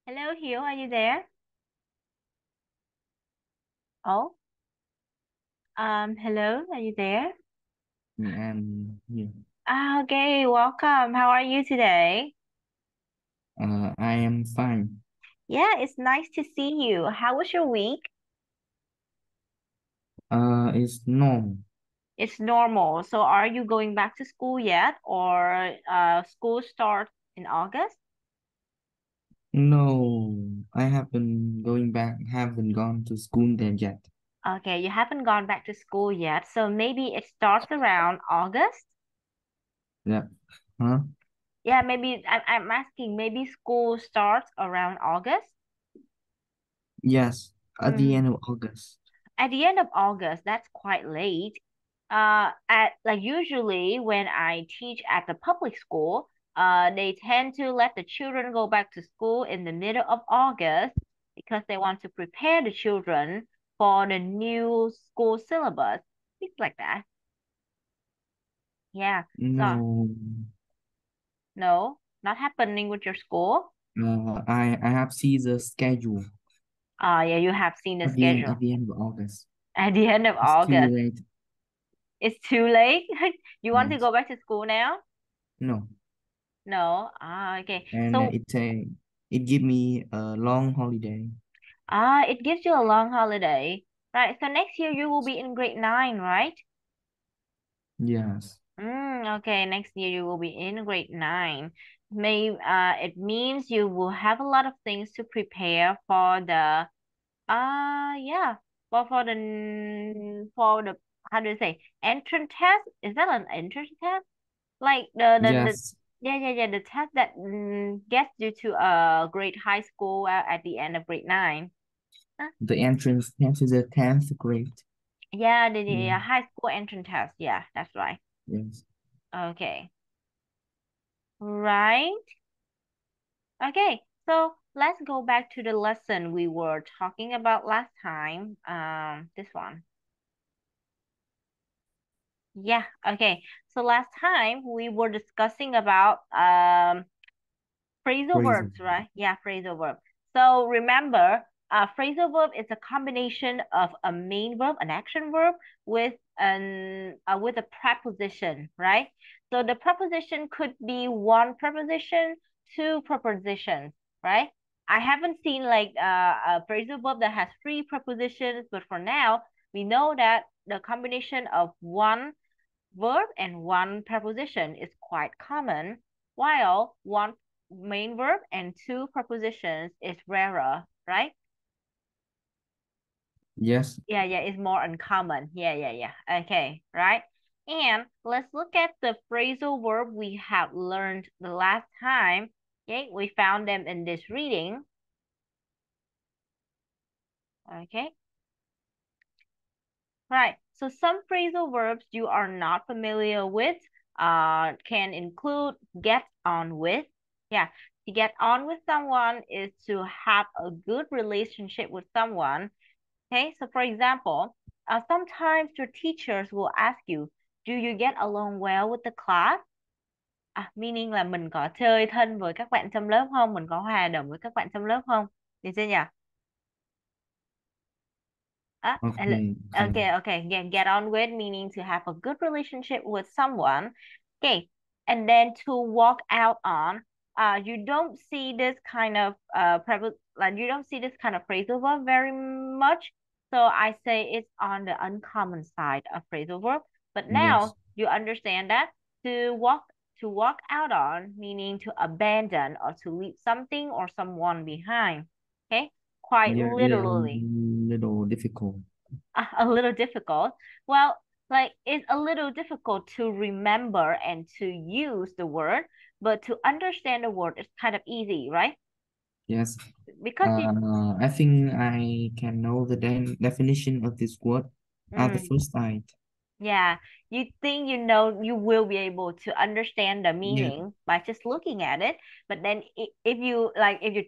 Hello, Hiếu, are you there? Oh, hello, are you there? And yeah, Okay, welcome. How are you today? I am fine. Yeah, it's nice to see you. How was your week? It's normal. It's normal. So are you going back to school yet, or school starts in August? No, I haven't gone to school there yet. Okay, you haven't gone back to school yet, so maybe it starts around August. Yeah. Huh? Yeah, maybe I'm asking, maybe school starts around August? Yes, at the Mm. end of August. At the end of August, that's quite late. At like usually when I teach at the public school, they tend to let the children go back to school in the middle of August because they want to prepare the children for the new school syllabus, things like that. Yeah. So No, no, not happening with your school. I have seen the schedule Yeah, you have seen the at schedule. the end of August. At the end of It's too August, late. it's too late. You want to Yes. go back to school now? No, No. Okay. and So, it give me a long holiday. it gives you a long holiday, right? So next year you will be in grade nine, right? Yes. Okay. Next year you will be in grade nine. It means you will have a lot of things to prepare for the, yeah, for the, how do you say, entrance test? Is that an entrance test? Like the Yes. yeah, the test that gets you to a grade high school at the end of grade nine. Huh? The entrance test is the 10th grade. Yeah, the Yeah. high school entrance test. Yeah, that's right. Yes. Okay. Right. Okay. So let's go back to the lesson we were talking about last time. This one. Yeah. Okay. So last time we were discussing about phrasal Crazy. verbs, right? Yeah, phrasal verb. So remember, phrasal verb is a combination of a main verb, an action verb, with a preposition, right? So the preposition could be one preposition, two prepositions, right? I haven't seen like a phrasal verb that has three prepositions, but for now, we know that the combination of one verb and one preposition is quite common, while one main verb and two prepositions is rarer, right? Yes. Yeah, it's more uncommon. Yeah. Okay, right? And let's look at the phrasal verb we have learned the last time. Okay, we found them in this reading. Okay, right. So some phrasal verbs you are not familiar with can include get on with. Yeah, to get on with someone is to have a good relationship with someone. Okay, so for example, sometimes your teachers will ask you, do you get along well with the class? Meaning là mình có chơi thân với các bạn trong lớp không? Mình có hòa đồng với các bạn trong lớp không? Được chưa nhỉ? Okay. Okay. Okay. Get on with meaning to have a good relationship with someone. Okay. And then to walk out on, you don't see this kind of like you don't see this kind of phrasal verb very much. So I say it's on the uncommon side of phrasal verb. But Yes. now you understand that to walk to walk out on meaning to abandon or to leave something or someone behind. Okay? Quite Yeah, it is a literally. little difficult. A little difficult. Well, like it's a little difficult to remember and to use the word, but to understand the word is kind of easy, right? Yes. Because you, I think I can know the definition of this word at the mm, first sight. yeah, you think you know you will be able to understand the Yeah. meaning by just looking at it, but then if you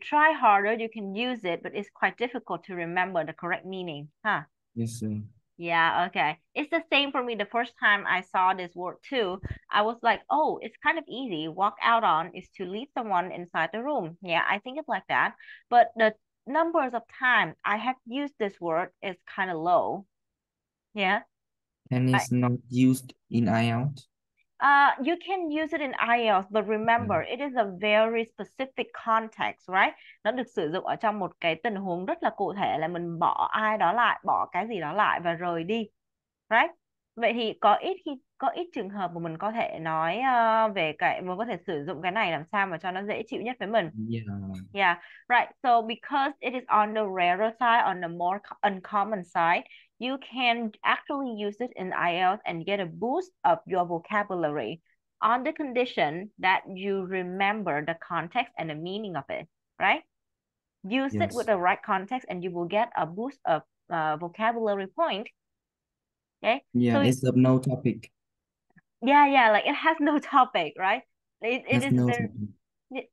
try harder, you can use it, but it's quite difficult to remember the correct meaning, huh? Yes, sir. Yeah, okay. It's the same for me. The first time I saw this word too, I was like, oh, it's kind of easy. Walk out on is to leave someone inside the room. Yeah, I think it's like that. But the numbers of time I have used this word is kind of low. Yeah. And Right. it's not used in IELTS. You can use it in IELTS, but Yeah. remember, it is a very specific context, right? Nó được sử dụng ở trong một cái tình huống rất là cụ thể là mình bỏ ai đó lại, bỏ cái gì đó lại và rời đi, right? Vậy thì có ít trường hợp mà mình có thể nói về cái mình có thể sử dụng cái này làm sao mà cho nó dễ chịu nhất với mình. Yeah. Yeah, right. So because it is on the rarer side, on the more uncommon side, you can actually use it in IELTS and get a boost of your vocabulary on the condition that you remember the context and the meaning of it, right? Use it with Yes. the right context and you will get a boost of vocabulary point. Okay, Yeah, so it's of no topic. yeah, like it has no topic, right? It Has is no very topic.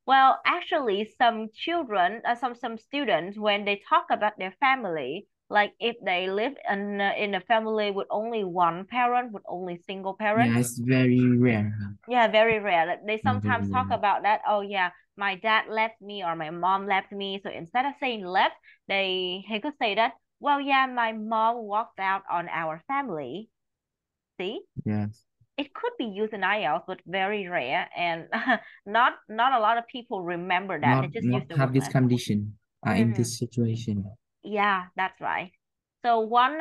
well, actually, some children, some students, when they talk about their family, like if they live in a family with only one parent, with only single parent, Yeah, it's very rare. yeah, very rare. Like, they Yeah, sometimes very talk rare. about that. Oh yeah, my dad left me or my mom left me. So instead of saying left, they could say that. Well, yeah, my mom walked out on our family. See? Yes. It could be used in IELTS, but very rare, and not a lot of people remember that. They just use Not the have word this left. condition in Hmm. this situation. Yeah, that's right. So one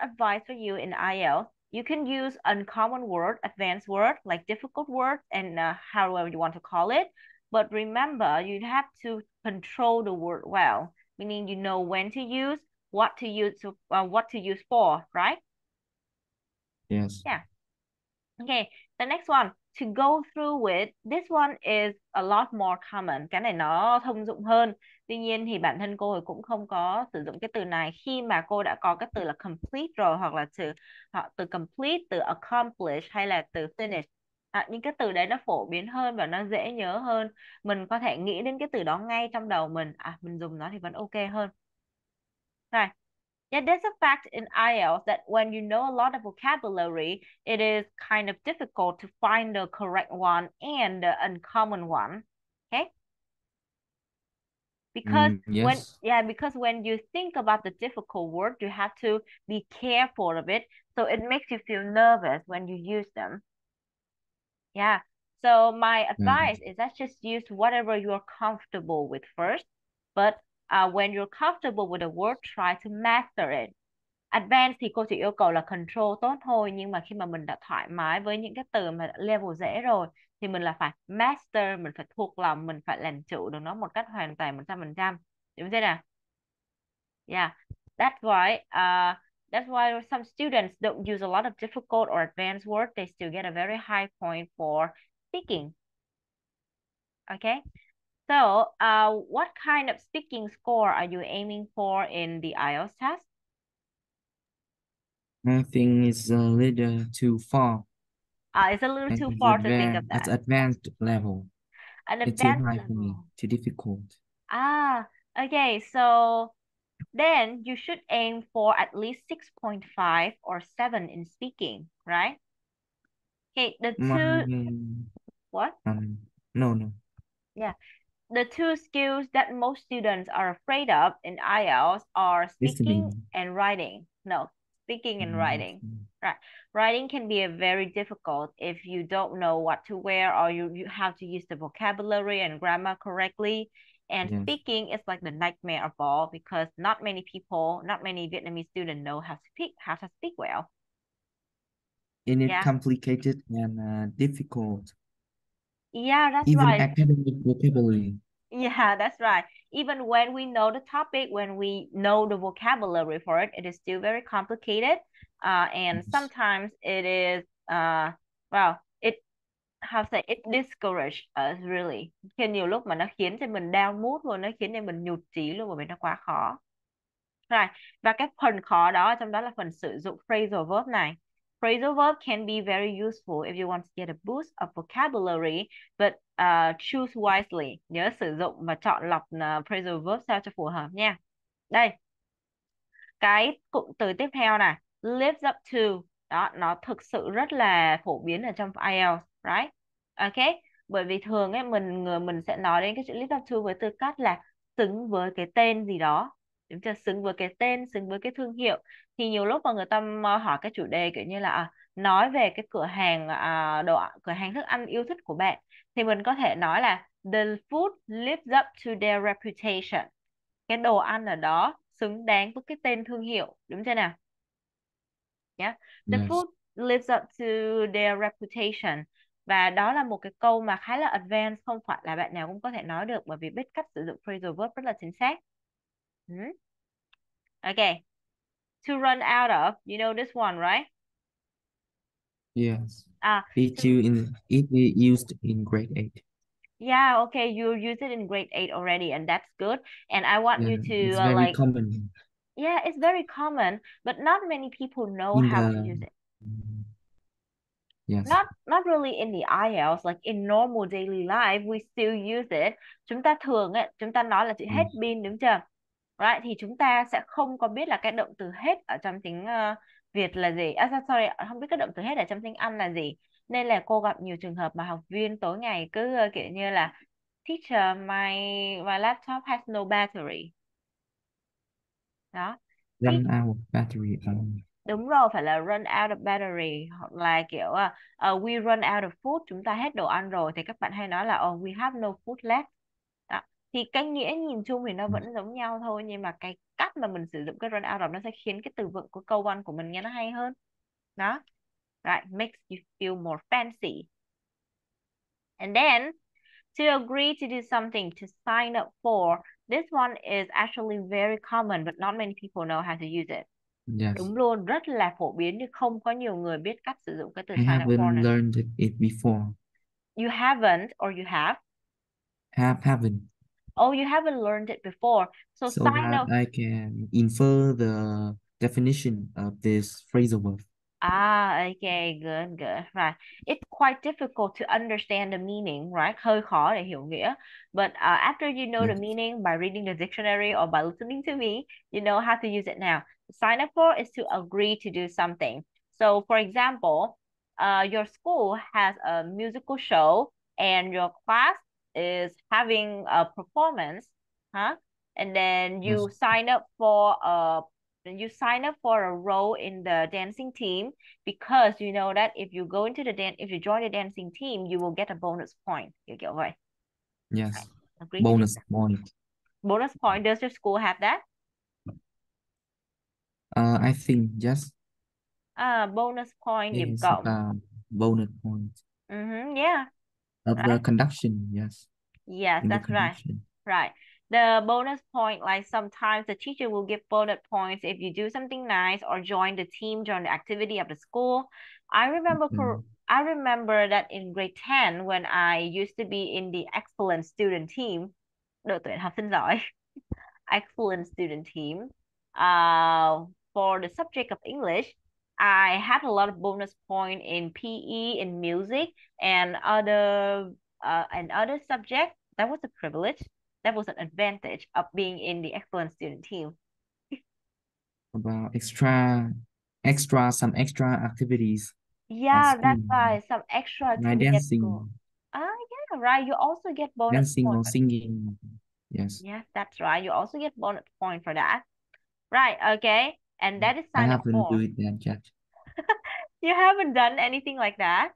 advice for you in IELTS, you can use uncommon word, advanced word, like difficult words, and however you want to call it. But remember, you have to control the word well, meaning you know when to use, what to use for, right? Yes. Yeah. Okay, the next one to go through with. This one is a lot more common. Cái này nó thông dụng hơn. Tuy nhiên thì bản thân cô thì cũng không có sử dụng cái từ này khi mà cô đã có cái từ là complete rồi hoặc từ complete, từ accomplish hay là từ finish. Những cái từ đấy nó phổ biến hơn và nó dễ nhớ hơn. Mình có thể nghĩ đến cái từ đó ngay trong đầu mình. Mình dùng nó thì vẫn ok hơn. Rồi. Yeah, there's a fact in IELTS that when you know a lot of vocabulary, it is kind of difficult to find the correct one and the uncommon one. Okay? Because Yes. because when you think about the difficult word, you have to be careful of it. So it makes you feel nervous when you use them. Yeah. So my advice is that just use whatever you're comfortable with first. But when you're comfortable with a word, try to master it. Advanced thì cô chỉ yêu cầu là control tốt thôi, nhưng mà khi mà mình đã thoải mái với những cái từ mà level dễ rồi thì mình là phải master, mình phải thuộc lòng, mình phải làm chủ được nó một cách hoàn toàn 100%. Đúng chưa nào? Yeah, that's why some students don't use a lot of difficult or advanced words. They still get a very high point for speaking. Okay. So, what kind of speaking score are you aiming for in the IELTS test? I think it's a little too far It's a little and too it's far to think of at that. advanced level. An It's too advanced high for me, level. too difficult. Okay, so then you should aim for at least 6.5 or 7 in speaking, right? Okay, the My two, what? no, no, Yeah, the two skills that most students are afraid of in IELTS are speaking listening. and writing. No, speaking and writing. Listening. Right. Writing can be a very difficult if you don't know what to wear or you have to use the vocabulary and grammar correctly. And Yes. speaking is like the nightmare of all because not many people, not many Vietnamese students know how to speak well. In it Yeah. complicated and difficult, Yeah, that's even right. academic vocabulary. Yeah, that's right. Even when we know the topic, when we know the vocabulary for it, it is still very complicated. And Yes. sometimes it is, well, it, how to say, it discourage us really. Khi nhiều lúc mà nó khiến cho mình down mood luôn, nó khiến cho mình nhụt chí luôn bởi vì nó quá khó. Rồi, và cái phần khó đó trong đó là phần sử dụng phrasal verb này. Phrasal verb can be very useful if you want to get a boost of vocabulary, but choose wisely. Nhớ sử dụng và chọn lọc phrasal verb sao cho phù hợp nha. Đây, Cái cụm từ tiếp theo này, lives up to, đó nó thực sự rất là phổ biến ở trong IELTS, right? Ok, bởi vì thường ấy mình sẽ nói đến cái chữ live up to với tư cách là xứng với cái tên gì đó, đúng chưa? Xứng với cái tên, xứng với cái thương hiệu. Thì nhiều lúc mà người ta hỏi cái chủ đề kiểu như là nói về cái cửa hàng cửa hàng thức ăn yêu thích của bạn, thì mình có thể nói là the food lives up to their reputation. Cái đồ ăn ở đó xứng đáng với cái tên thương hiệu, đúng chưa nào? Nhé. The Yes. food lives up to their reputation. Và đó là một cái câu mà khá là advanced, không phải là bạn nào cũng có thể nói được, bởi vì biết cách sử dụng phrasal verb rất là chính xác. Ừ. Okay. To run out of, you know this one, right? Yes. À, It to, you in it we used in grade 8. yeah, okay, you use it in grade 8 already, and that's good. And I want Yeah, you to it's very like, common yeah, it's very common, but not many people know in how to the use it. yes. Not really in the IELTS, like in normal daily life we still use it. Chúng ta thường ấy, chúng ta nói là chữ hết Yes. pin, đúng chưa? Right, thì chúng ta sẽ không có biết là cái động từ hết ở trong tiếng Việt là gì. Sorry, không biết cái động từ hết ở trong tiếng Anh là gì. Nên là cô gặp nhiều trường hợp mà học viên tối ngày cứ kiểu như là teacher, my laptop has no battery. Đó. Run out of battery. Đúng rồi, phải là run out of battery, hoặc là kiểu we run out of food, chúng ta hết đồ ăn rồi, thì các bạn hay nói là we have no food left. Đó. Thì cái nghĩa nhìn chung thì nó vẫn giống nhau thôi, nhưng mà cái cách mà mình sử dụng cái run out of nó sẽ khiến cái từ vựng của câu văn của mình nghe nó hay hơn. Đó. Right, makes you feel more fancy. And then to agree to do something, to sign up for. This one is actually very common, but not many people know how to use it. Yes. Đúng luôn, rất là phổ biến nhưng không có nhiều người biết cách sử dụng cái từ I sign up for haven't này. learned it before. You haven't or you have? Haven't. Oh, you haven't learned it before. So So sign that up. I can infer the definition of this phrasal verb. Ah, okay, good, good. Right. It's quite difficult to understand the meaning, right? Hơi khó để hiểu nghĩa. But after you know the Yes. meaning by reading the dictionary or by listening to me, you know how to use it now. Sign up for is to agree to do something. So, for example, your school has a musical show and your class is having a performance, huh? And then Yes. you sign up for a role in the dancing team because you know that if you join the dancing team, you will get a bonus point. Kiểu vậy. Right. Yes. Agree to do Bonus that. point. Bonus point. Does your school have that? I think yes. Bonus point điểm It's cộng. about bonus point Yeah. of the Right. conduction. Yes. Yes, In the that's right. conduction. Right. The bonus point, like sometimes the teacher will give bonus points if you do something nice or join the team, join the activity of the school. Mm. I remember that in grade 10 when I used to be in the excellent student team, đội tuyển học sinh giỏi, excellent student team. For the subject of English, I had a lot of bonus point in PE, in music, and other subjects. That was a privilege. That was an advantage of being in the excellent student team. About some extra activities at Yeah, school. that's why some extra My activity at school. dancing, Ah, yeah, right. You also get bonus dancing point or for that. singing. Yes. Yes, that's right. You also get bonus point for that. Right, okay. And that is I sign up haven't do for. it yet. You haven't done anything like that?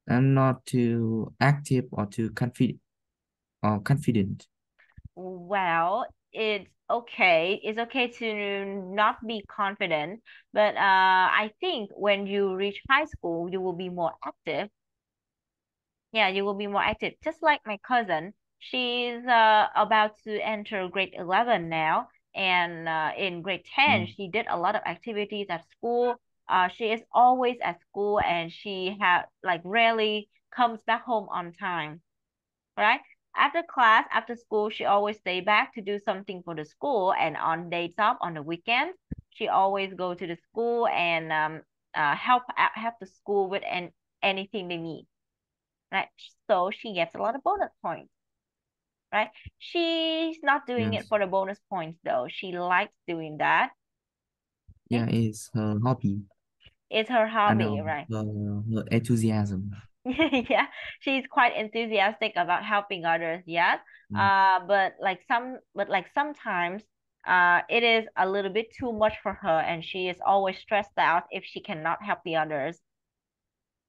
I'm not too active or too confident. Well, it's okay. It's okay to not be confident, but I think when you reach high school, you will be more active. Yeah, you will be more active. Just like my cousin, she's about to enter grade 11 now, and in grade 10, Mm. she did a lot of activities at school. She is always at school, and she had like rarely comes back home on time. Right? After class, after school, she always stay back to do something for the school. And on days off, on the weekends, she always go to the school and help the school with anything they need. Right? So she gets a lot of bonus points. Right? She's not doing it Yes. for the bonus points though. She likes doing that Okay? Yeah, it's her hobby. It's her I hobby, know right? her enthusiasm. Yeah, she's quite enthusiastic about helping others, yes. Mm. But sometimes it is a little bit too much for her and she is always stressed out if she cannot help the others.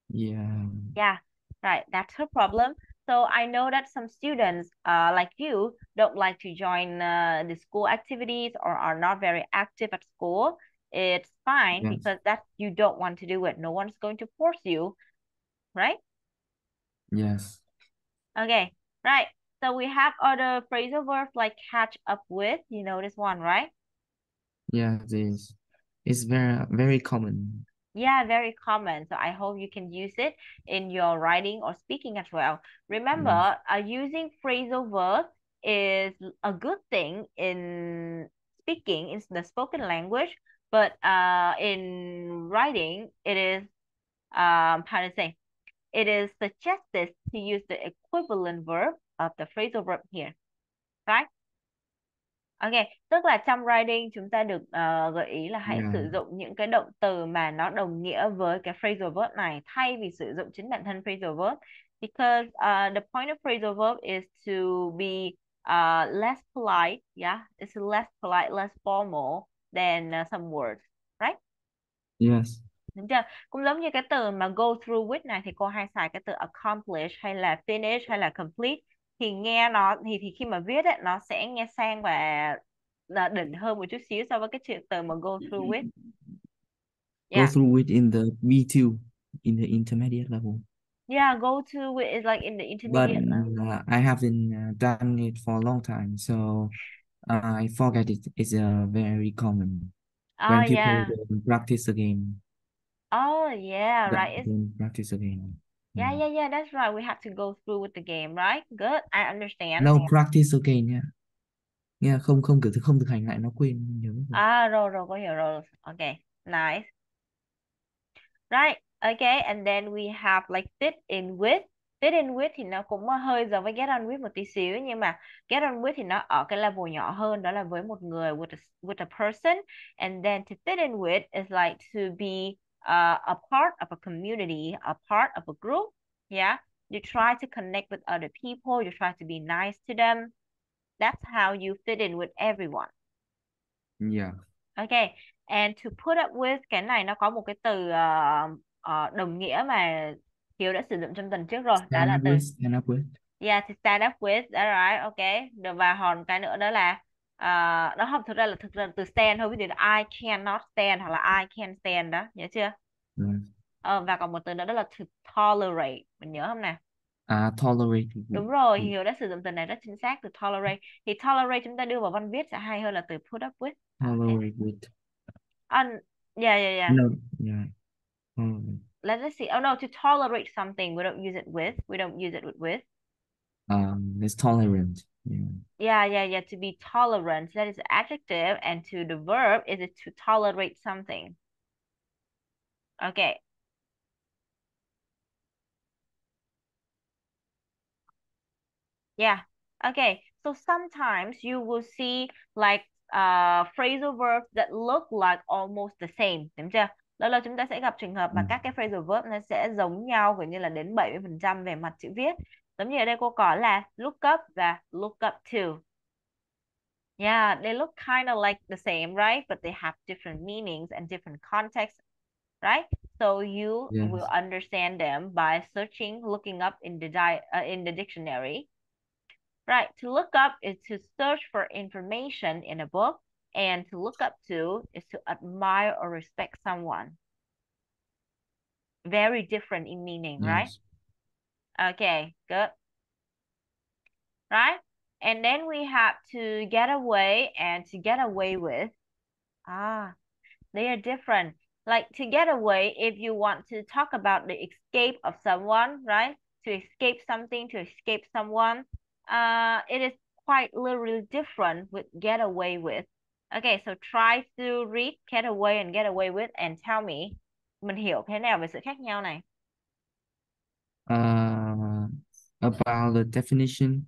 Yeah. Yeah, right. That's her problem. So I know that some students, like you, don't like to join the school activities or are not very active at school. It's fine Yes. because that you don't want to do it. No one's going to force you, right? Yes. Okay, right. So we have other phrasal verbs like catch up with. You know this one, right? Yeah, this is very common. Yeah, very common. So I hope you can use it in your writing or speaking as well. Yes. Remember, using phrasal verb is a good thing in speaking, in the spoken language, but in writing, it is how to say, it is suggested to use the equivalent verb of the phrasal verb here, right? Ok, tức là trong writing chúng ta được gợi ý là hãy Yeah. sử dụng những cái động từ mà nó đồng nghĩa với cái phrasal verb này thay vì sử dụng chính bản thân phrasal verb. Because the point of phrasal verb is to be less polite, yeah, it's less polite, less formal than some words, right? Yes. Đúng chưa? Cũng giống như cái từ mà go through with này thì cô hay xài cái từ accomplish hay là finish hay là complete thì nghe nó thì khi mà viết ấy, nó sẽ nghe sang và là đỉnh hơn một chút xíu so với cái chữ từ mà go through with. Go Yeah. through it in the B2, in the intermediate level. Yeah, go to with is like in the But intermediate level. I haven't done it for a long time, so I forget it. It's very common Oh when people yeah. don't practice again. Oh yeah, That right. It's don't practice again. yeah, Yeah. yeah, yeah, that's right. We have to go through with the game, right? Good. I understand. No practice again nha. Nha, không không kiểu không thực hành lại nó quên nhớ rồi. À rồi rồi có hiểu rồi. Okay. Nice. Right, okay, and then we have like fit in with. Fit in with thì nó cũng hơi giống với get on with một tí xíu nhưng mà get on with thì nó ở cái level nhỏ hơn đó là với một người with a person and then to fit in with is like to be a part of a community, a part of a group. Yeah, you try to connect with other people, you try to be nice to them. That's how you fit in with everyone. Yeah. Ok, and to put up with cái này nó có một cái từ đồng nghĩa mà Hiếu đã sử dụng trong tuần trước rồi, đó Stand là up từ with, stand up with. yeah, to stand up with, đó right, ok. Rồi và còn cái nữa đó là đó không thực ra là từ stand thôi, ví dụ là I cannot stand hoặc là I can stand đó, nhớ chưa? Right. Và còn một từ nữa đó là to tolerate, mình nhớ không nè? Tolerate. Đúng rồi, Hiếu đã sử dụng từ này rất chính xác, từ tolerate. Thì tolerate chúng ta đưa vào văn viết sẽ hay hơn là từ put up with. Okay. Tolerate with. Yeah, yeah, yeah. No. Yeah. Tolerate. Let us see. Oh no, to tolerate something, we don't use it with. We don't use it with. It's tolerant. Yeah. Yeah, yeah, yeah. To be tolerant, that is the adjective, and to the verb is it to tolerate something. Okay. Yeah. Okay. So sometimes you will see like phrasal verbs that look like almost the same, đúng chưa? Đó là chúng ta sẽ gặp trường hợp mà Mm. các cái phrasal verb nó sẽ giống nhau gần như là đến 70% về mặt chữ viết. Giống như ở đây cô có là look up và look up to. Yeah, they look kind of like the same, right? But they have different meanings and different contexts, right? So you will Yes. understand them by searching, looking up in the dictionary. Right, to look up is to search for information in a book, and to look up to is to admire or respect someone. Very different in meaning, right? Yes. Okay, good. Right? And then we have to get away and to get away with. Ah, they are different. Like to get away, if you want to talk about the escape of someone, right? To escape something, to escape someone, it is quite literally different with get away with. Okay, so try to read get away and get away with and tell me mình hiểu thế nào về sự khác nhau này. Uh, about the definition.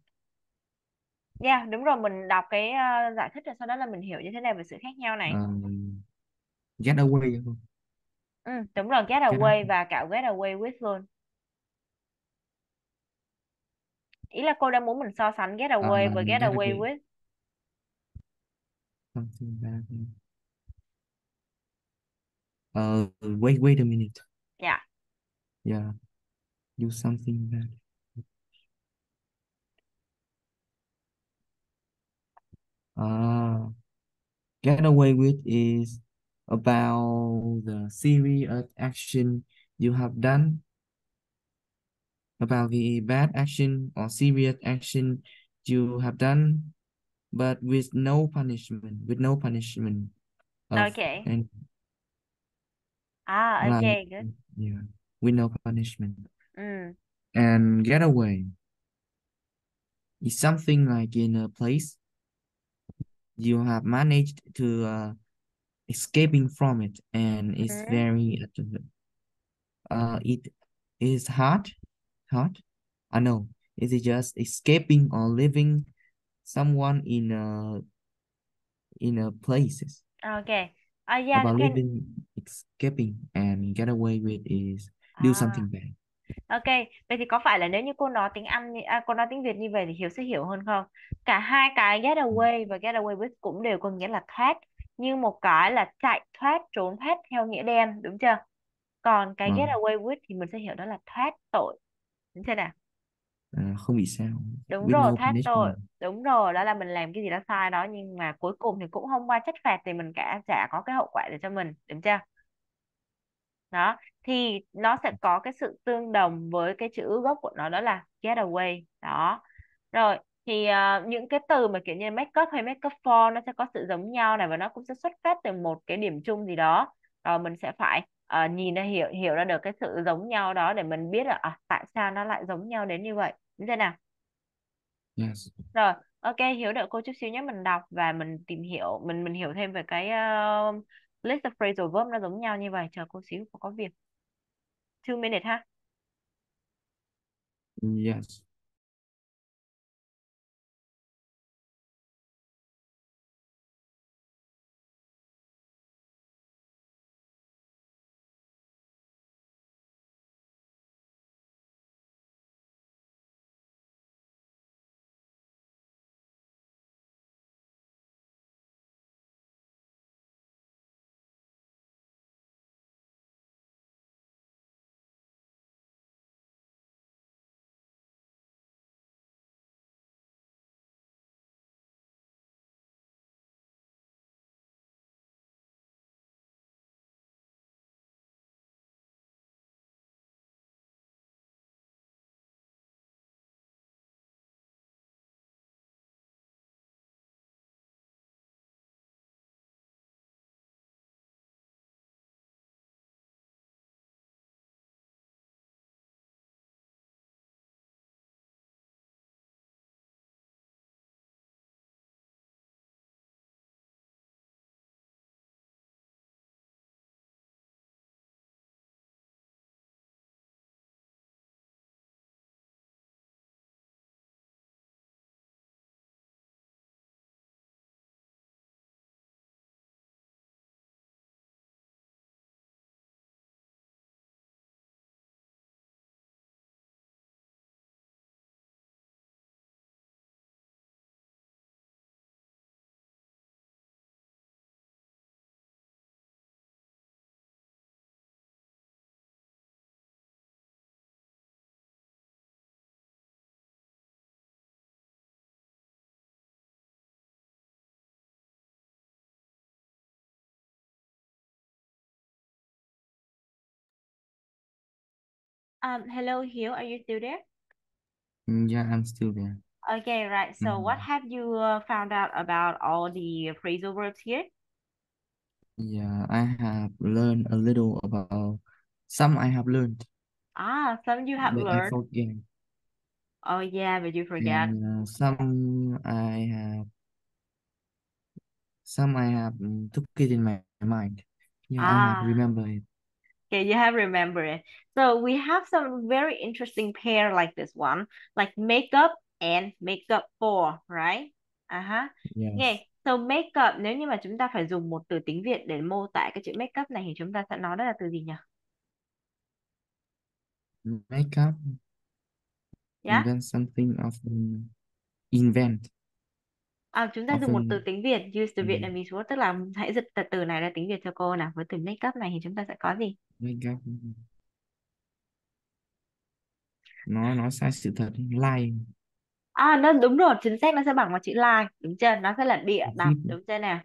Yeah, đúng rồi, mình đọc cái giải thích rồi sau đó là mình hiểu như thế nào về sự khác nhau này. Um, Get away không? Ừ, đúng rồi, get Get up. away và cả get away with luôn. Ý là cô đang muốn mình so sánh get away với get Get away away. with. Something bad. Wait a minute. Dạ. Yeah, do something bad. Uh, Get away with is about the series of action you have done, about the bad action or serious action you have done, but with no punishment of Okay. and À, like okay, good. yeah, with no punishment. Ừ. And get away is something like in a place you have managed to escaping from it, and it's Ừ. very it is hard. I know. Is it just escaping or living someone in a places Okay. Yeah, about can. living, escaping and get away with is do À. something bad. Ok, vậy thì có phải là nếu như cô nói tiếng Anh, cô nói tiếng Việt như vậy thì Hiếu sẽ hiểu hơn không? Cả hai cái get away và get away with cũng đều có nghĩa là thoát. Nhưng một cái là chạy thoát, trốn thoát theo nghĩa đen, đúng chưa? Còn cái Ờ, get away with thì mình sẽ hiểu đó là thoát tội. Đúng chưa nào? Không bị sao. Đúng With rồi, no thoát tội. punishment. Đúng rồi, đó là mình làm cái gì đó sai đó nhưng mà cuối cùng thì cũng không qua trách phạt thì mình chả có cái hậu quả để cho mình, đúng chưa? Đó thì nó sẽ có cái sự tương đồng với cái chữ gốc của nó, đó là get away đó. Rồi thì những cái từ mà kiểu như make up hay make up for nó sẽ có sự giống nhau này, và nó cũng sẽ xuất phát từ một cái điểm chung gì đó, rồi mình sẽ phải nhìn ra hiểu hiểu ra được cái sự giống nhau đó để mình biết là tại sao nó lại giống nhau đến như vậy, như thế nào. Yes. Rồi, ok, hiểu, đợi cô chút xíu nhé, mình đọc và mình tìm hiểu, mình hiểu thêm về cái list of phrasal verb nó giống nhau như vậy. Chờ cô xíu, có việc. 2 minutes ha. Yes. Hello, Hiếu, are you still there? Yeah, I'm still there. Okay, right. So what Mhm. have you found out about all the phrasal verbs here? Yeah, I have learned a little about some I have learned, Some you have but I learned. forget. Oh yeah, but you forgot. And some I have took it in my mind. Yeah, I have Ah, remember it. okay, you have remembered it. So we have some very interesting pair like this one, like makeup and makeup for, right? Uh-huh. Yes. Okay. So make up, nếu như mà chúng ta phải dùng một từ tiếng Việt để mô tả cái chữ make up này thì chúng ta sẽ nói đó là từ gì nhỉ? Make up, Yeah. invent something of invent Chúng ta of dùng một từ an tiếng Việt, use the Vietnamese word, tức là hãy dịch từ này ra tiếng Việt cho cô nào. Với từ make up này thì chúng ta sẽ có gì? make up, nó sai sự thật, lie, Nó đúng rồi, chính xác, nó sẽ bằng một chữ lie, đúng chưa? Nó sẽ là bịa đặt, fit. đúng chưa nào?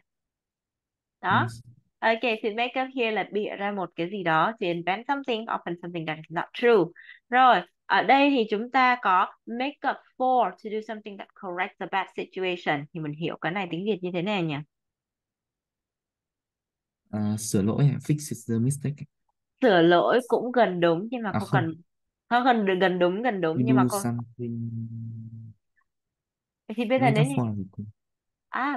Đó. Yes. Ok, thì make up here là bịa ra một cái gì đó, to invent something, often something that is not true. Rồi, ở đây thì chúng ta có make up for, to do something that corrects a bad situation. Thì mình hiểu cái này tiếng Việt như thế nào nhỉ? Sửa lỗi, fixes the mistake. Sửa lỗi cũng gần đúng, nhưng mà À cô không, cần, không gần gần đúng, you nhưng mà do cô, something. vậy thì bây giờ nếu như, Metaphor là gì cô?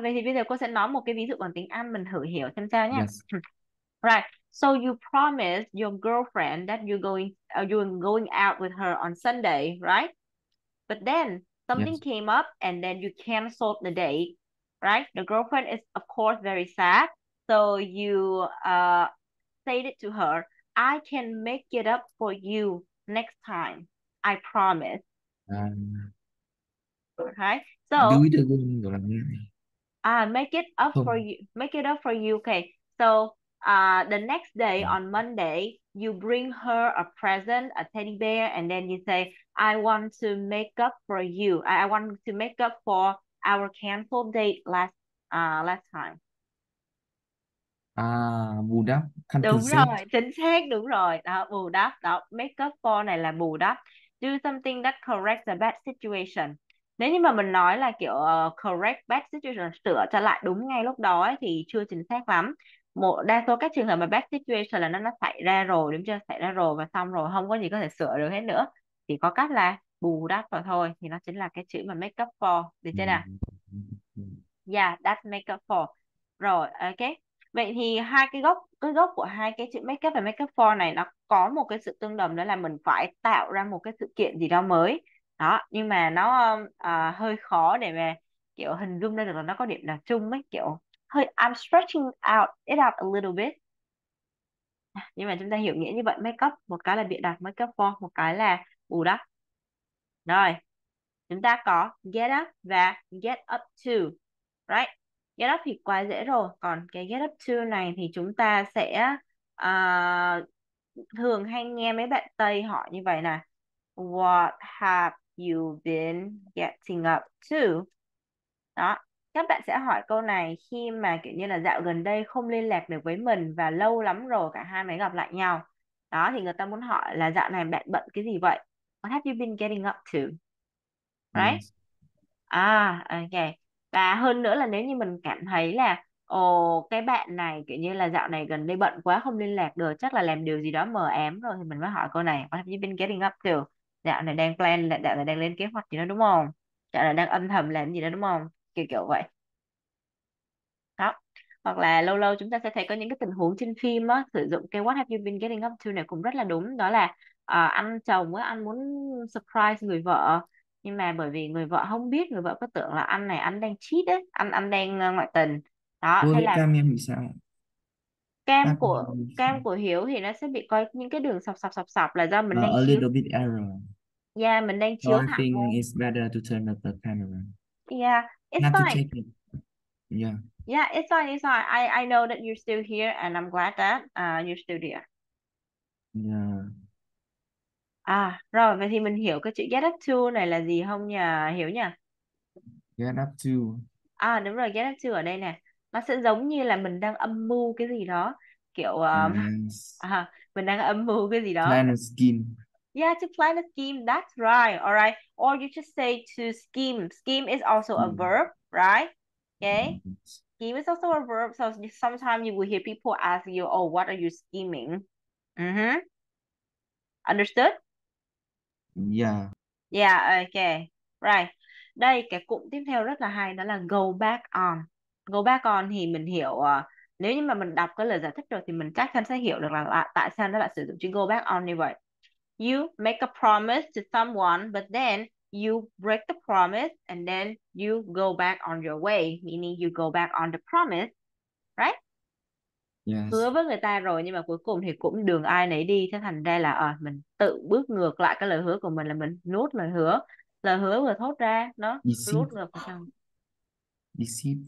vậy thì bây giờ cô sẽ nói một cái ví dụ bằng tiếng Anh mình thử hiểu xem sao nhé. Yes, Right. So you promised your girlfriend that you're going out with her on Sunday, right? But then something yes. came up and then you canceled the date, right? The girlfriend is of course very sad. So you stated to her, I can make it up for you next time. I promise. À, Right? do So it again gọi là make it up for không. you. Make it up for you. Okay. So the next day on Monday, you bring her a present, a teddy bear, and then you say, I want to make up for you. I want to make up for our canceled date last time. Bù đắp, Đúng rồi, compensate. chính xác, đúng rồi. Đó, bù đắp. Đó, make up for này là bù đắp. Do something that corrects a bad situation. Nếu như mà mình nói là kiểu correct bad situation, sửa cho lại đúng ngay lúc đó ấy, thì chưa chính xác lắm. Một đa số các trường hợp mà bad situation là nó xảy ra rồi, đúng chưa? Xảy ra rồi và xong rồi, không có gì có thể sửa được hết nữa. Chỉ có cách là bù đắp vào thôi. Thì nó chính là cái chữ mà make up for. Được Ừ. chưa nào? Yeah, that's make up for. Rồi, ok. Vậy thì cái gốc của hai cái chữ make up và make up for này nó có một cái sự tương đồng, đó là mình phải tạo ra một cái sự kiện gì đó mới. Đó, nhưng mà nó hơi khó để mà kiểu hình dung ra được là nó có điểm nào chung ấy, kiểu hơi I'm stretching it out a little bit. Nhưng mà chúng ta hiểu nghĩa như vậy, make up một cái là bịa đặt, make up for một cái là bù đắp. Rồi, chúng ta có get up và get up to, right? Get up thì quá dễ rồi, còn cái get up to này thì chúng ta sẽ à, thường hay nghe mấy bạn Tây hỏi như vậy nè: What have you been getting up to? Đó, các bạn sẽ hỏi câu này khi mà kiểu như là dạo gần đây không liên lạc được với mình và lâu lắm rồi cả hai mới gặp lại nhau. Đó, thì người ta muốn hỏi là dạo này bạn bận cái gì vậy? What have you been getting up to? Right? Yes. Ok. Và hơn nữa là nếu như mình cảm thấy là cái bạn này kiểu như là dạo này gần đây bận quá không liên lạc được, chắc là làm điều gì đó mờ ám rồi, thì mình mới hỏi câu này: What have you been getting up to? Dạo này đang plan, dạo này đang lên kế hoạch gì đó đúng không? Dạo này đang âm thầm làm gì đó đúng không? Kiểu kiểu vậy. Đó. Hoặc là lâu lâu chúng ta sẽ thấy có những cái tình huống trên phim á, sử dụng cái what have you been getting up to này cũng rất là đúng, đó là anh chồng á, anh muốn surprise người vợ, nhưng mà bởi vì người vợ không biết, người vợ có tưởng là anh này anh đang cheat ấy, anh đang ngoại tình. Đó, Cô thế thấy là cam em bị sao? cam Cam của em bị cam sao? của Hiếu thì nó sẽ bị có những cái đường sọc là do mình đang A chiếu, little bit error. yeah, mình đang So chiếu I thẳng think vô. it's better to turn up the camera. Yeah, it's Not to fine. check it. Yeah. Yeah, it's fine, it's fine. I know that you're still here and I'm glad that you're still there. Yeah. Rồi, vậy thì mình hiểu cái chữ get up to này là gì không nhỉ? Hiểu nhỉ? Get up to. Đúng rồi, get up to ở đây nè. Nó sẽ giống như là mình đang âm mưu cái gì đó. Kiểu, Yes. mình đang âm mưu cái gì đó. Plan a scheme. Yeah, to plan a scheme, that's right, all right. Or you just say to scheme. Scheme is also a Scheme. verb, right? Okay. Yes. Scheme is also a verb, so sometimes you will hear people ask you, oh, what are you scheming? Mm-hmm. Understood? Yeah. Yeah, okay. Right. Đây cái cụm tiếp theo rất là hay, đó là go back on. Go back on thì mình hiểu, nếu như mà mình đọc cái lời giải thích rồi thì mình chắc chắn sẽ hiểu được là tại sao nó lại sử dụng chữ go back on như vậy. You make a promise to someone but then you break the promise and then you go back on your way, meaning you go back on the promise, right? Yes. Hứa với người ta rồi nhưng mà cuối cùng thì cũng đường ai nấy đi, thế thành ra là mình tự bước ngược lại cái lời hứa của mình, là mình nuốt lời hứa vừa thốt ra nó nuốt Deceive. ngược vào trong. Deceive.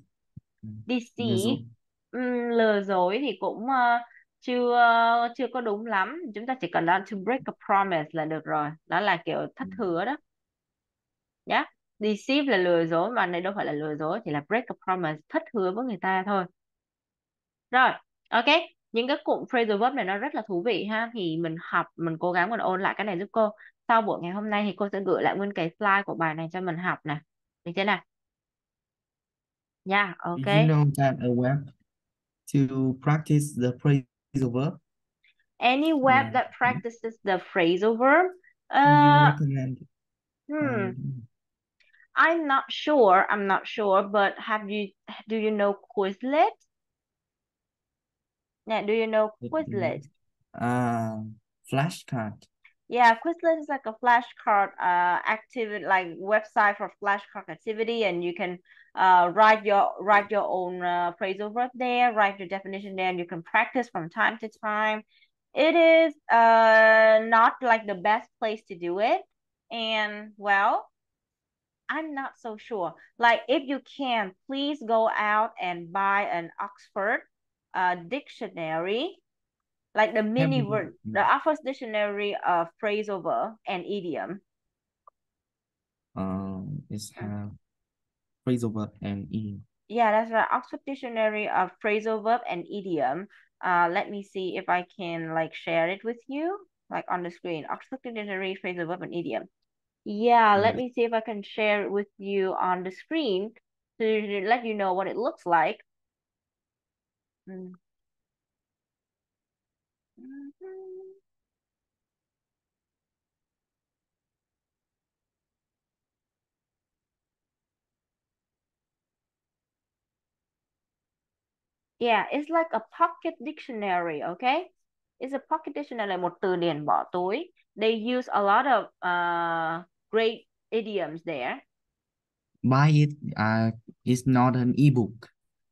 Lừa Deceive, dối. lừa dối thì cũng chưa chưa có đúng lắm, chúng ta chỉ cần là to break a promise là được rồi, đó là kiểu thất hứa đó nhá. Deceive là lừa dối mà này đâu phải là lừa dối, chỉ là break a promise, thất hứa với người ta thôi. Rồi, ok, những cái cụm phrasal verb này nó rất là thú vị ha, thì mình học, mình cố gắng mình ôn lại cái này giúp cô. Sau buổi ngày hôm nay thì cô sẽ gửi lại nguyên cái slide của bài này cho mình học nè, được chưa nào? Nha, ok. Did you know that a web to practice the phrasal verb? Any web Yeah. that practices the phrasal verb. Can you Uh, recommend? hmm, Um, I'm not sure, but do you know Quizlet? Yeah, do you know Quizlet? uh, flashcard. Yeah, Quizlet is like a flashcard activity, like website for flashcard activity, and you can write your own phrasal verb there, write your definition there, and you can practice from time to time. It is not like the best place to do it, and well, I'm not so sure. Like, if you can, please go out and buy an Oxford dictionary, like the Have mini you, ver the Oxford dictionary of phrasal verb and idiom. it's have phrasal verb and idiom. Yeah, that's right. Oxford dictionary of phrasal verb and idiom. Let me see if I can like share it with you, like on the screen. Oxford dictionary, phrasal verb and idiom. Yeah, let Yes. me see if I can share it with you on the screen to let you know what it looks like. Mm. Mhm. Yeah, it's like a pocket dictionary, okay? It's a pocket dictionary, một từ điển bỏ túi. They use a lot of great idioms there. Buy it. It's not an ebook.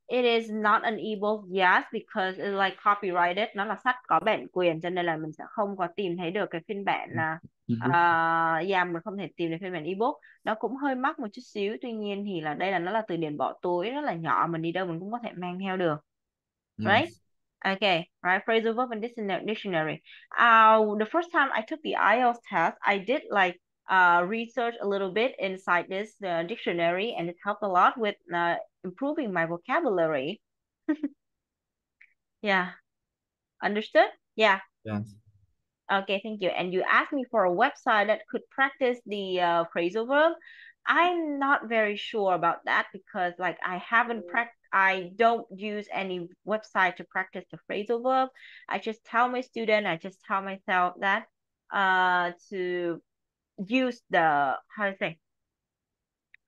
It is not an ebook, yes, because it's like copyrighted. Nó là sách có bản quyền cho nên là mình sẽ không có tìm thấy được cái phiên bản là Ebook. yeah, mình không thể tìm được phiên bản ebook. Nó cũng hơi mắc một chút xíu, tuy nhiên thì là đây là nó là từ điển bỏ túi rất là nhỏ, mình đi đâu mình cũng có thể mang theo được. Right? Yes. Okay, right. Phrasal verb and dictionary. The first time I took the IELTS test, I did like research a little bit inside this dictionary, and it helped a lot with improving my vocabulary. Yeah, understood? Yeah. Yes. Okay, thank you. And you asked me for a website that could practice the phrasal verb. I'm not very sure about that because like I don't use any website to practice the phrasal verb. I just tell my student, I just tell myself that to use the how to say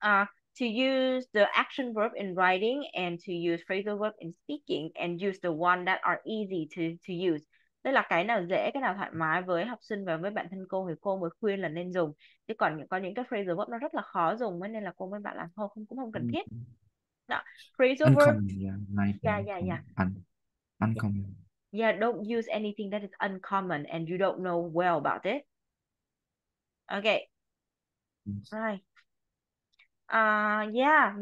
uh to use the action verb in writing and to use phrasal verb in speaking and use the one that are easy to use. Tức là cái nào dễ, cái nào thoải mái với học sinh và với bản thân cô thì cô mới khuyên là nên dùng. Chứ còn có những cái phrasal verb nó rất là khó dùng ấy, nên là cô mới bảo là thôi cũng không cần Mm, thiết. Đó. Phrasal verb, uncommon. Yeah. Like yeah, yeah, yeah. uncommon. Yeah, don't use anything that is uncommon and you don't know well about it. Okay, Yes. right. Yeah,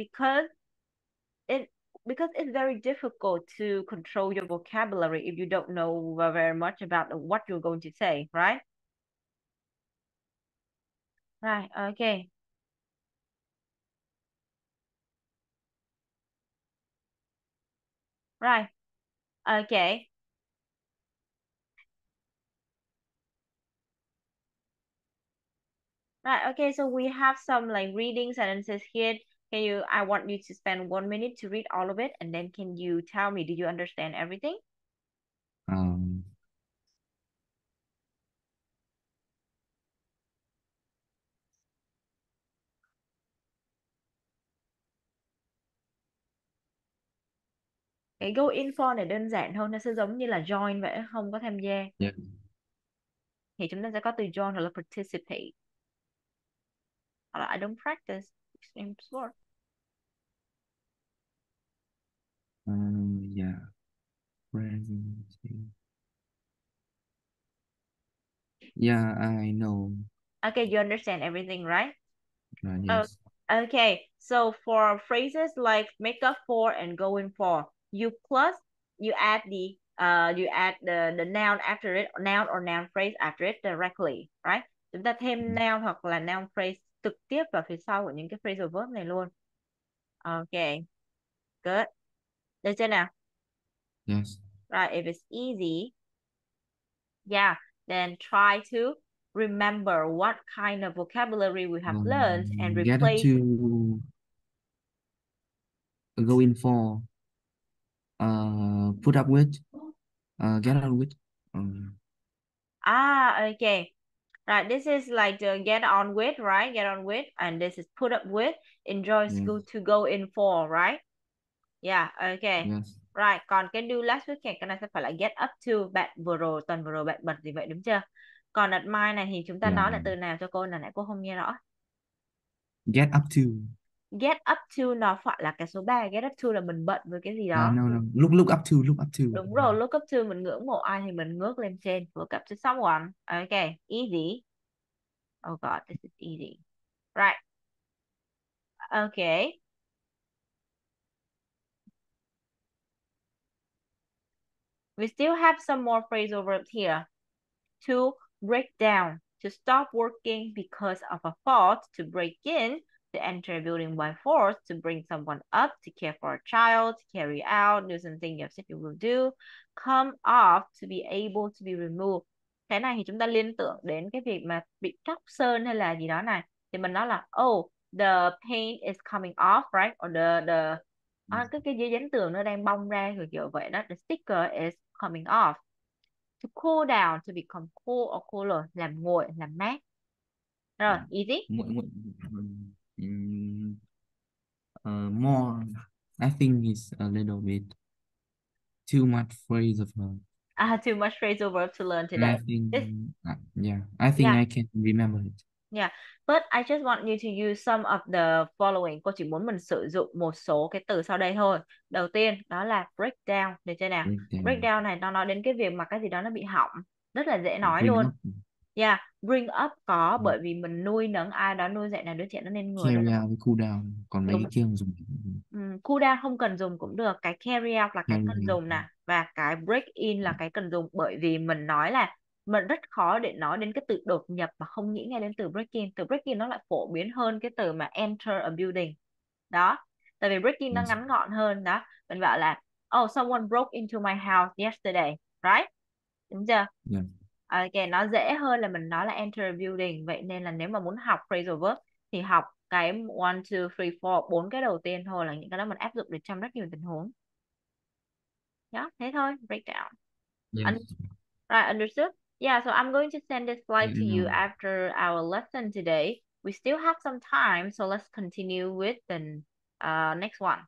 it because it's very difficult to control your vocabulary if you don't know very much about what you're going to say, right? Right, okay. Right, okay. Right, okay, so we have some like reading sentences here. I want you to spend 1 minute to read all of it, and then can you tell me, do you understand everything? Um, Cái go in for này đơn giản thôi, nó sẽ giống như là join vậy, không có tham gia. yeah. Thì chúng ta sẽ có từ join hoặc là participate. I don't practice extreme sport. Yeah. Present. Yeah, I know. Okay, you understand everything, right? Oh, Yes. okay. So for phrases like make up for and going for, you add the noun after it, noun or noun phrase after it directly, right? Chúng ta thêm noun hoặc là noun phrase trực tiếp vào phía sau của những cái phrasal verb này luôn. Okay, good. Được chưa nào? Yes. Right, if it's easy, yeah, then try to remember what kind of vocabulary we have learned and Get up replace. to go in for put up with get on with Okay. Right, this is like the get on with, right? Get on with, and this is put up with, enjoy yes school to go in for, right? Yeah, okay. yes Right, còn cái do last weekend cái này sẽ phải là get up to. Bạn tuần vừa rồi bạn bật gì vậy đúng chưa? Còn admire này thì chúng ta yeah nói là từ nào cho cô, là nãy cô không nghe rõ. get up to Get up to nó phải là cái số 3, get up to là mình bận với cái gì đó. no look up to Đúng rồi, look up to mình ngưỡng mộ ai thì mình ngước lên trên, look up to someone. Okay, easy. Oh God, this is easy. Right. Okay. We still have some more phrasal verbs here. To break down, to stop working because of a fault, to break in, to enter a building by force, to bring someone up, to care for a child, to carry out, do something you have said you will do. Come off, to be able to be removed. Cái này thì chúng ta liên tưởng đến cái việc mà bị tróc sơn hay là gì đó này. Thì mình nói là, oh, the paint is coming off, right? Or cái giấy dán tường nó đang bong ra, kiểu vậy đó. The sticker is coming off. To cool down, to become cool or cooler, làm nguội, làm mát. Rồi, yeah. easy. Mm, more I think it's a little bit too much phrase of her. I had too much phrasal verb to learn I today. think This, yeah I think yeah, I can remember it. yeah. But I just want you to use some of the following. Cô chỉ muốn mình sử dụng một số cái từ sau đây thôi. Đầu tiên đó là break down, được chưa nào? Break Breakdown, down này nó nói đến cái việc mà cái gì đó nó bị hỏng. Rất là dễ nói bring luôn. up, Yeah, bring up có bởi vì mình nuôi nấng ai đó, nuôi dạy nào đứa trẻ nó nên người, đó carry là out với cool down, còn mấy đúng. cái kia không dùng. Cool down không cần dùng cũng được, cái carry out là cái Carry cần out. dùng nè, và cái break in là cái cần dùng, bởi vì mình nói là mình rất khó để nói đến cái từ đột nhập mà không nghĩ ngay đến từ break in. Từ break in nó lại phổ biến hơn cái từ mà enter a building đó, tại vì break in nó Yes. ngắn gọn hơn đó. Mình bảo là oh, someone broke into my house yesterday, right? Đúng chưa? Yes. Ok, nó dễ hơn là mình nói là enter a building. Vậy nên là nếu mà muốn học phrasal verb thì học cái one, two, three, four, bốn cái đầu tiên thôi, là những cái đó mình áp dụng được trong rất nhiều tình huống. Đó, thế thôi, break down. Un Yes. right, understood? Yeah, so I'm going to send this slide I to you know. after our lesson today. We still have some time, so let's continue with the next one.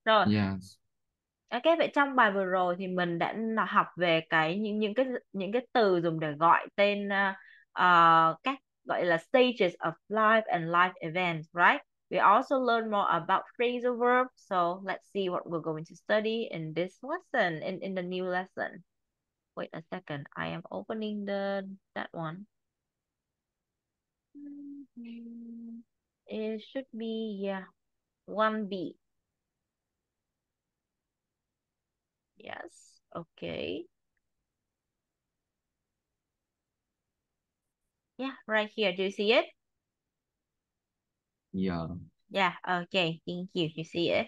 Rồi, Yes. ok, vậy trong bài vừa rồi thì mình đã học về những cái từ dùng để gọi tên các gọi là stages of life and life events, right? We also learn more about phrasal verbs. So let's see what we're going to study in this lesson, in the new lesson. Wait a second, I am opening that one. It should be, yeah, 1B. Yes, okay. Yeah, right here. Do you see it? Yeah. Yeah, okay, thank you. You see it?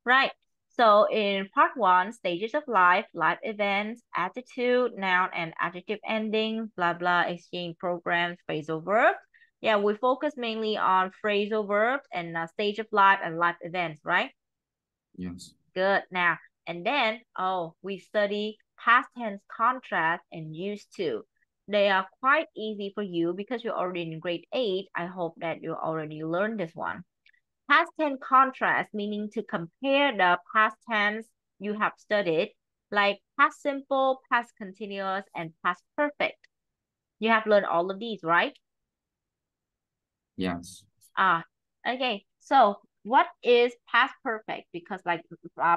Right. So in part one, stages of life, life events, attitude, noun and adjective endings, blah blah, exchange programs, phrasal verbs. Yeah, we focus mainly on phrasal verbs and stage of life and life events, right? Yes. Good. Now, and then, oh, we study past tense contrast and used to. They are quite easy for you because you're already in grade 8. I hope that you already learned this one. Past tense contrast, meaning to compare the past tense you have studied, like past simple, past continuous, and past perfect. You have learned all of these, right? Yes. Ah, okay. So what is past perfect? Because like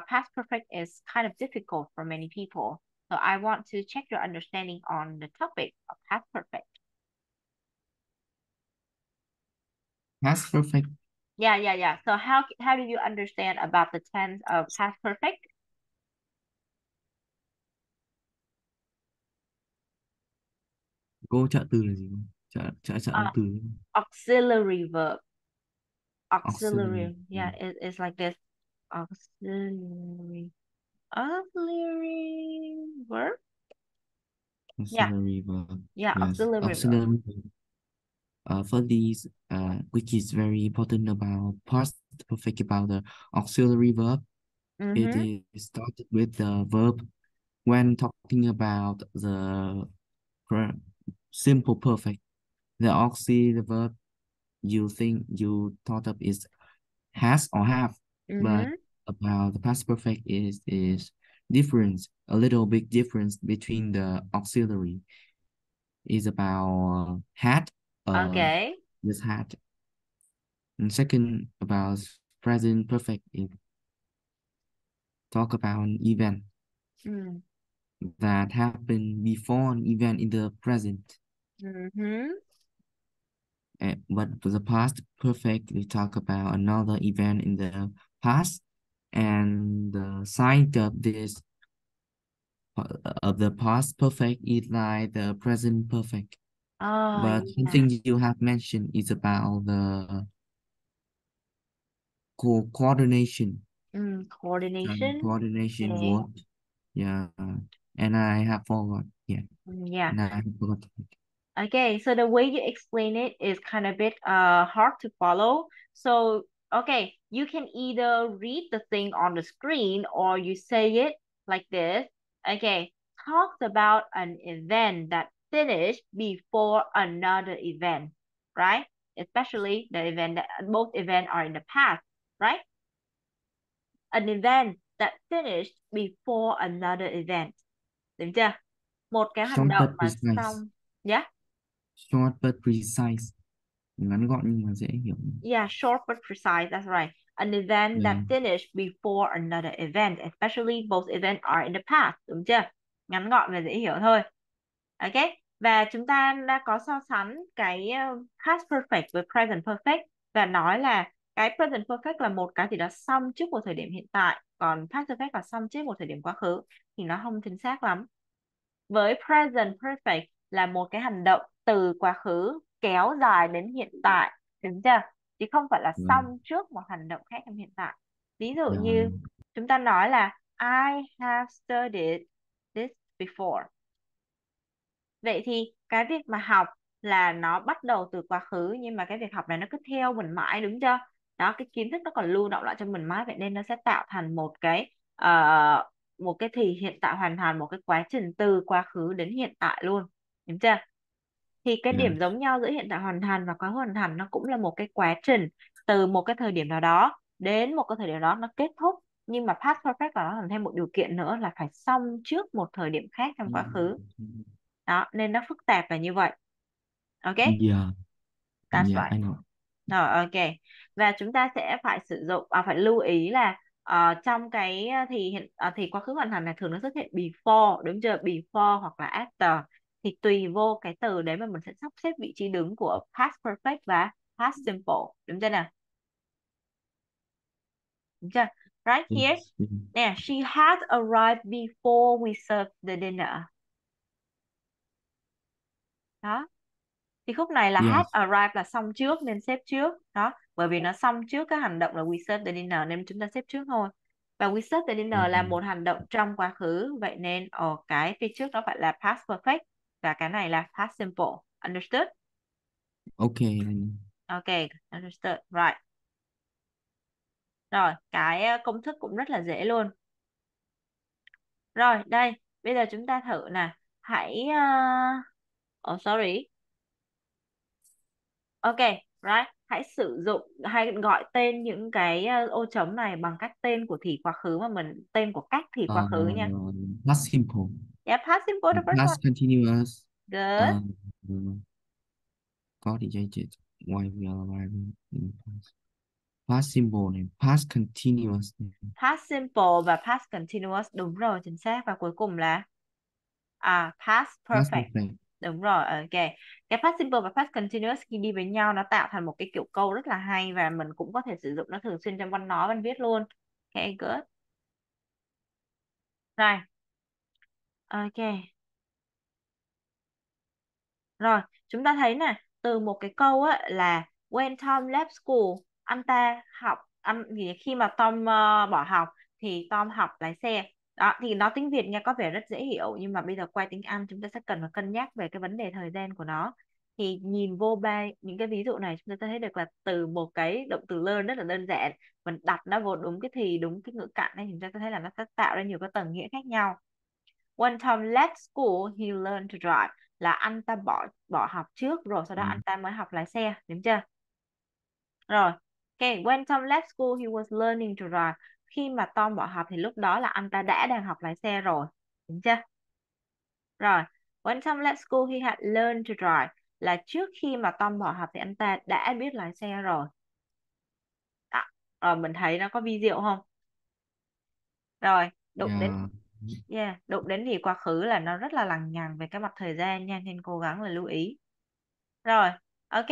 past perfect is kind of difficult for many people. So I want to check your understanding on the topic of past perfect. Past perfect. Yeah, yeah, yeah. So how do you understand about the tense of past perfect? Cô trợ từ là gì không? Trợ động Uh, từ. auxiliary verb. Auxiliary. Auxiliary. Yeah, it's like this. Auxiliary. Auxiliary verb. Yeah, Auxiliary verb. yeah, Yes. auxiliary verb. Auxiliary verb. For these, which is very important about past perfect about the auxiliary verb. It Mm-hmm. is started with the verb when talking about the per- simple perfect. The auxiliary verb you think you thought of is has or have, but Mm-hmm. about the past perfect is difference, a little bit difference between the auxiliary is about had, Okay. this had, and second about present perfect is talk about an event Mm. that happened before an event in the present. Mm-hmm. But for the past perfect, we talk about another event in the past, and the side of this of the past perfect is like the present perfect. Oh, But yeah. something you have mentioned is about the coordination, Coordination. coordination Okay. work. Yeah, and I have forgot. Yeah, Yeah. and I have forgot. Okay, so the way you explain it is kind of bit hard to follow. So, okay, you can either read the thing on the screen or you say it like this. Okay, talks about an event that finished before another event, right? Especially the event that both events are in the past, right? An event that finished before another event. Đúng chưa? Một cái hành Short động but mà precise. xong. Yeah. Short but precise. Ngắn gọn nhưng mà dễ hiểu. Yeah, short but precise. That's right. An event Yeah. that finished before another event, especially both events are in the past. Đúng chưa? Ngắn gọn và dễ hiểu thôi. Ok. Và chúng ta đã có so sánh cái past perfect với present perfect và nói là cái present perfect là một cái gì đó xong trước một thời điểm hiện tại, còn past perfect là xong trước một thời điểm quá khứ thì nó không chính xác lắm. Với present perfect là một cái hành động từ quá khứ kéo dài đến hiện tại, đúng chưa? Chứ không phải là Yeah. xong trước một hành động khác trong hiện tại. Ví dụ Yeah. như chúng ta nói là I have studied this before. Vậy thì cái việc mà học là nó bắt đầu từ quá khứ nhưng mà cái việc học này nó cứ theo mình mãi, đúng chưa? Đó, cái kiến thức nó còn lưu động lại cho mình mãi, vậy nên nó sẽ tạo thành một cái thì hiện tại hoàn thành, một cái quá trình từ quá khứ đến hiện tại luôn, đúng chưa? Thì cái Yeah. điểm giống nhau giữa hiện tại hoàn thành và quá khứ hoàn thành nó cũng là một cái quá trình từ một cái thời điểm nào đó đến một cái thời điểm đó nó kết thúc, nhưng mà past perfect là nó làm thêm một điều kiện nữa là phải xong trước một thời điểm khác trong quá khứ. Đó nên nó phức tạp là như vậy. Ok, Yeah. that's Yeah, right. I know. Rồi, ok. Và chúng ta sẽ phải sử dụng phải lưu ý là trong cái thì quá khứ hoàn thành này thường nó xuất hiện before, đúng chưa? Before hoặc là after, thì tùy vô cái từ đấy mà mình sẽ sắp xếp vị trí đứng của past perfect và past simple, đúng chưa nào? Đúng chưa? Right here. Yes. Nè, she had arrived before we served the dinner. Đó, thì khúc này là had Yes. arrived là xong trước nên xếp trước đó, bởi vì nó xong trước cái hành động là we serve the dinner nên chúng ta xếp trước thôi. Và we serve the dinner là một hành động trong quá khứ, vậy nên ở cái phía trước nó phải là past perfect và cái này là past simple. Understood? Okay. Ok, understood. Right. Rồi cái công thức cũng rất là dễ luôn. Rồi đây, bây giờ chúng ta thử nè. Hãy oh sorry. Ok, right. Hãy sử dụng hay gọi tên những cái ô trống này bằng các tên của thì quá khứ mà mình tên của các thì quá khứ nha. Past simple. Yeah, past simple the first one. Past continuous. Good. Uh, có thì dây chết while we are arriving in past. Past simple này, past continuous này, Past simple và past continuous, đúng rồi, chính xác. Và cuối cùng là past past perfect. perfect. Đúng rồi, ok. Cái past simple và past continuous khi đi với nhau nó tạo thành một cái kiểu câu rất là hay, và mình cũng có thể sử dụng nó thường xuyên trong văn nói, văn viết luôn. Ok, good. Rồi, ok. Rồi, chúng ta thấy nè, từ một cái câu á là when Tom left school, anh ta học, khi mà Tom bỏ học thì Tom học lái xe. Đó, thì nó tiếng Việt nghe có vẻ rất dễ hiểu, nhưng mà bây giờ qua tiếng Anh chúng ta sẽ cần phải cân nhắc về cái vấn đề thời gian của nó. Thì nhìn vô những cái ví dụ này chúng ta thấy được là từ một cái động từ learn rất là đơn giản, mình đặt nó vô đúng cái thì đúng cái ngữ cảnh này, chúng ta thấy là nó sẽ tạo ra nhiều cái tầng nghĩa khác nhau. When Tom left school, he learned to drive. Là anh ta bỏ bỏ học trước rồi sau đó anh ta mới học lái xe, đúng chưa? Rồi. Ok, when Tom left school, he was learning to drive. Khi mà Tom bỏ học thì lúc đó là anh ta đang học lái xe rồi, đúng chưa? Rồi. When Tom left school, he had learned to drive. Là trước khi mà Tom bỏ học thì anh ta đã biết lái xe rồi. Đó. Rồi mình thấy nó có vi diệu không? Rồi, đụng đến Yeah. đụng đến thì quá khứ là nó rất là lằng nhằng về cái mặt thời gian nha, nên cố gắng là lưu ý. Rồi, ok.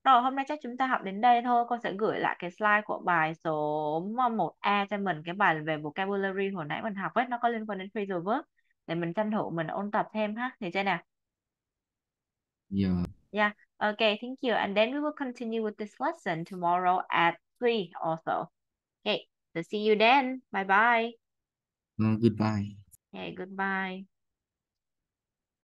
Rồi, hôm nay chắc chúng ta học đến đây thôi. Cô sẽ gửi lại cái slide của bài số 1A cho mình. Cái bài về vocabulary hồi nãy mình học ấy, nó có liên quan đến phrasal verb. Để mình tranh thủ mình ôn tập thêm ha. Thì chưa nào? Yeah. Yeah, okay, thank you. And then we will continue with this lesson tomorrow at 3 also. Okay, so see you then. Bye bye. Goodbye. Okay, goodbye.